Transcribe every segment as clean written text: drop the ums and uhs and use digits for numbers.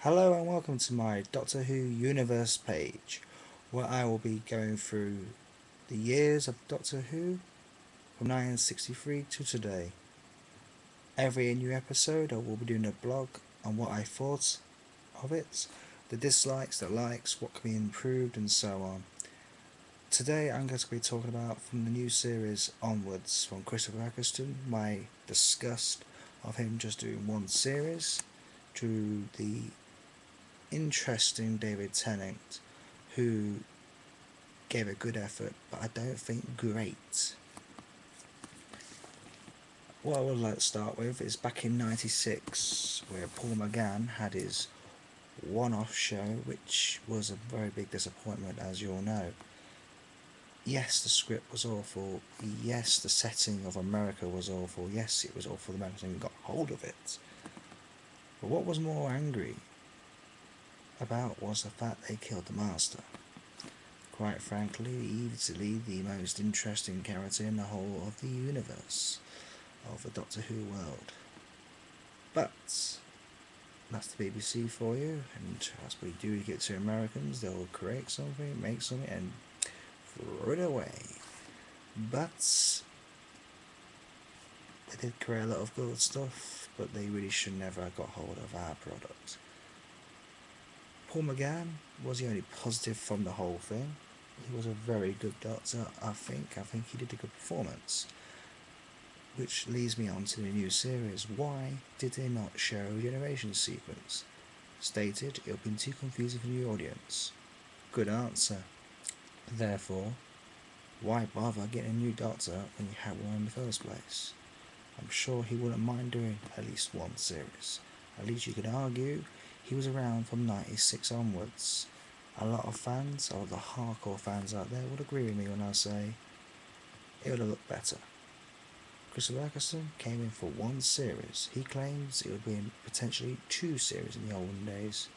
Hello and welcome to my Doctor Who Universe page, where I will be going through the years of Doctor Who from 1963 to today. Every new episode I will be doing a blog on what I thought of it, the dislikes, the likes, what can be improved and so on. Today I'm going to be talking about from the new series onwards, from Christopher Eccleston, my disgust of him just doing one series, to the interesting David Tennant, who gave a good effort, but I don't think great. What I would like to start with is back in '96, where Paul McGann had his one-off show, which was a very big disappointment, as you all know. Yes, the script was awful. Yes, the setting of America was awful. Yes, it was awful. The Americans got hold of it. But what was more angry about was the fact they killed the master. Quite frankly, easily the most interesting character in the whole of the universe of the Doctor Who world. But that's the BBC for you, and as we do get to Americans, they'll create something, make something, and throw it away. But they did create a lot of good stuff, but they really should never have got hold of our product. Paul McGann was the only positive from the whole thing. He was a very good Doctor, I think. I think he did a good performance. Which leads me on to the new series. Why did they not show a generation sequence? Stated, it would have been too confusing for the audience. Good answer. Therefore, why bother getting a new Doctor when you had one in the first place? I'm sure he wouldn't mind doing at least one series. At least you could argue he was around from '96 onwards. A lot of fans, or the hardcore fans out there, would agree with me when I say it would have looked better. Christopher Eccleston came in for one series. He claims it would be in potentially two series in the olden days.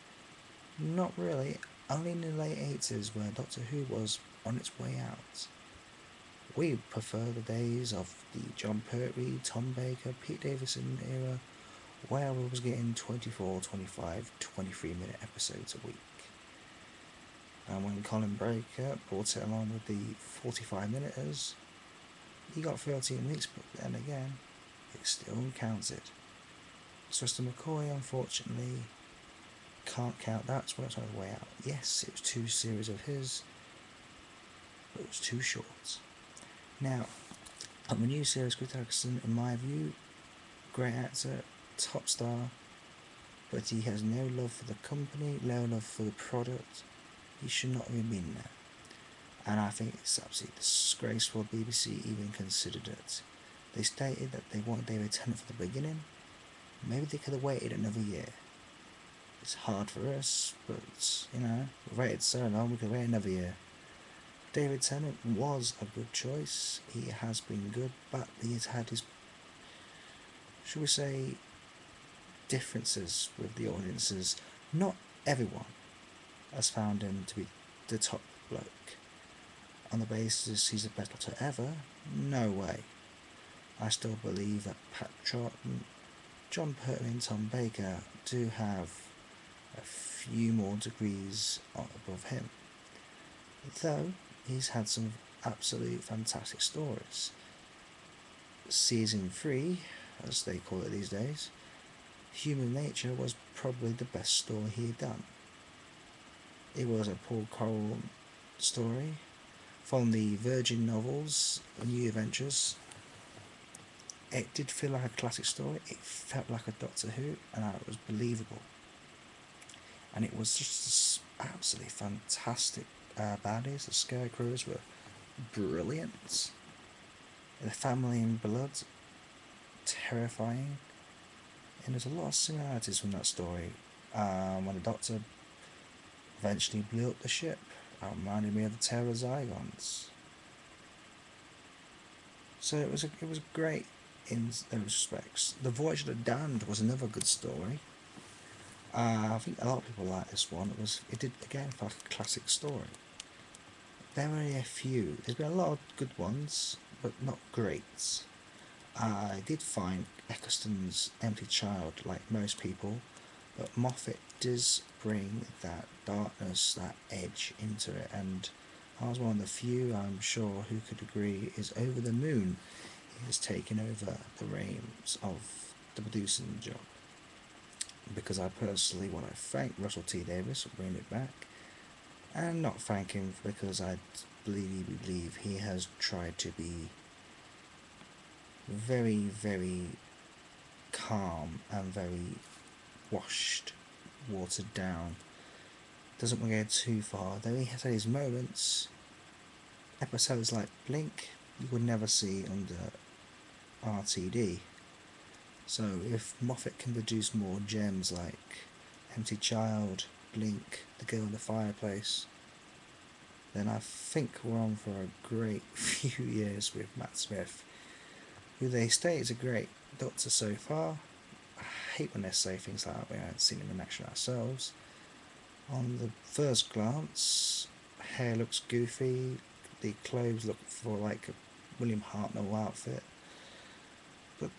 Not really, only in the late 80s where Doctor Who was on its way out. We prefer the days of the John Pertwee, Tom Baker, Pete Davison era, where we was getting 24, 25, 23-minute episodes a week. And when Colin Baker brought it along with the 45-minuters, he got 13 weeks, but then again, it still counted. Sylvester McCoy, unfortunately, can't count that, so it's on the way out. Yes, it was two series of his, but it was too short. Now, on the new series, Chris Eccleston, in my view, great actor, top star, but he has no love for the company, no love for the product. He should not have been there. And I think it's absolutely disgraceful BBC even considered it. They stated that they wanted David Tennant for the beginning. Maybe they could have waited another year. It's hard for us, but we've waited so long, we could wait another year. David Tennant was a good choice. He has been good, but he has had his, should we say, differences with the audiences. Not everyone has found him to be the top bloke. On the basis he's the best Doctor ever? No way. I still believe that Pat Troughton, John Pertwee and Tom Baker do have a few more degrees above him. Though he's had some absolute fantastic stories. Season 3, as they call it these days, Human Nature was probably the best story he had done. It was a Paul Coral story from the Virgin novels, New Adventures. It did feel like a classic story. It felt like a Doctor Who, and it was believable. And it was just absolutely fantastic. Baddies, the Scarecrows were brilliant. The family in blood, terrifying. And there's a lot of similarities from that story. When the Doctor eventually blew up the ship, it reminded me of the Terror Zygons. So it was great in those respects. The Voyage of the Damned was another good story. I think a lot of people like this one. It did again feel like a classic story. There were only a few. There's been a lot of good ones, but not great. I did find Eccleston's Empty Child, like most people, But Moffat does bring that darkness, that edge into it, and I was one of the few, I'm sure, who could agree is over the moon. He has taken over the reins of the producing job, because I personally want to thank Russell T Davies for bringing it back, and not thank him because I believe he has tried to be very, very calm and very washed, watered down. Doesn't want to go too far, though he has had his moments. Episodes like Blink you would never see under RTD. So if Moffat can produce more gems like Empty Child, Blink, The Girl in the Fireplace, then I think we're on for a great few years with Matt Smith, who they state is a great Doctor so far. I hate when they say things like that. We haven't seen him in action ourselves. On the first glance, hair looks goofy, the clothes look for like a William Hartnell outfit, but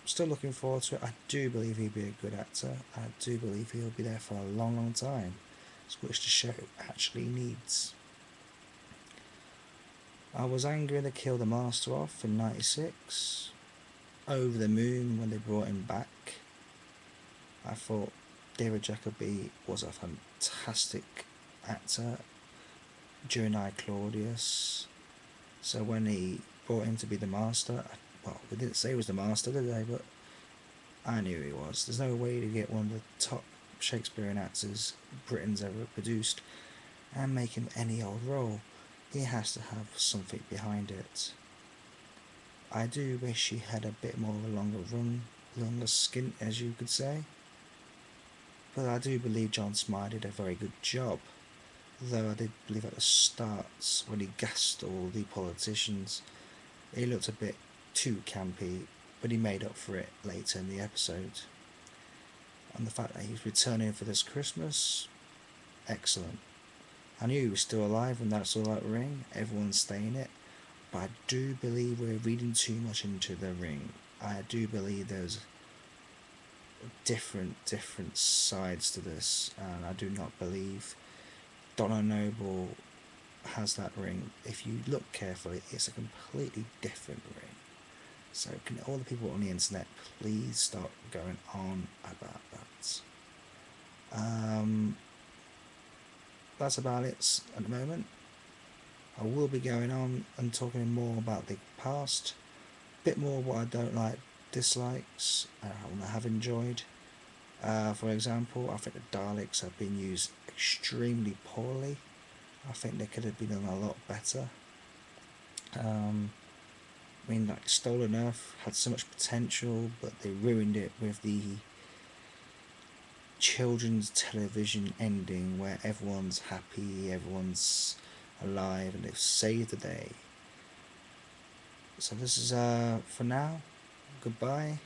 still looking forward to it. I do believe he'd be a good actor. I do believe he'll be there for a long, long time, which the show actually needs. I was angry they killed the Master off in '96. Over the moon when they brought him back. I thought David Jacobi was a fantastic actor during I Claudius. So when he brought him to be the Master, well, we didn't say he was the Master, did they? But I knew he was. There's no way to get one of the top Shakespearean actors Britain's ever produced and make him any old role. He has to have something behind it. I do wish he had a bit more of a longer run, longer stint, as you could say. But I do believe John Smiley did a very good job. Though I did believe at the start, when he gassed all the politicians, he looked a bit too campy, but he made up for it later in the episode. And the fact that he's returning for this Christmas, excellent. I knew he was still alive when that saw that ring, everyone's staying it, but I do believe we're reading too much into the ring. I do believe there's different sides to this, and I do not believe Donna Noble has that ring. If you look carefully, it's a completely different ring. So can all the people on the internet please start going on about that? That's about it at the moment. I will be going on and talking more about the past, a bit more what I don't like, dislikes, and what I have enjoyed. For example, I think the Daleks have been used extremely poorly. I think they could have been done a lot better. Like Stolen Earth had so much potential, but they ruined it with the children's television ending where everyone's happy, everyone's alive, and they've saved the day. So this is for now. Goodbye.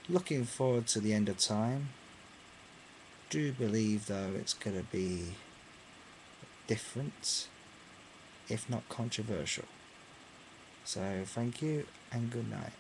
Looking forward to the end of time. Do believe though it's going to be different, if not controversial. So thank you and good night.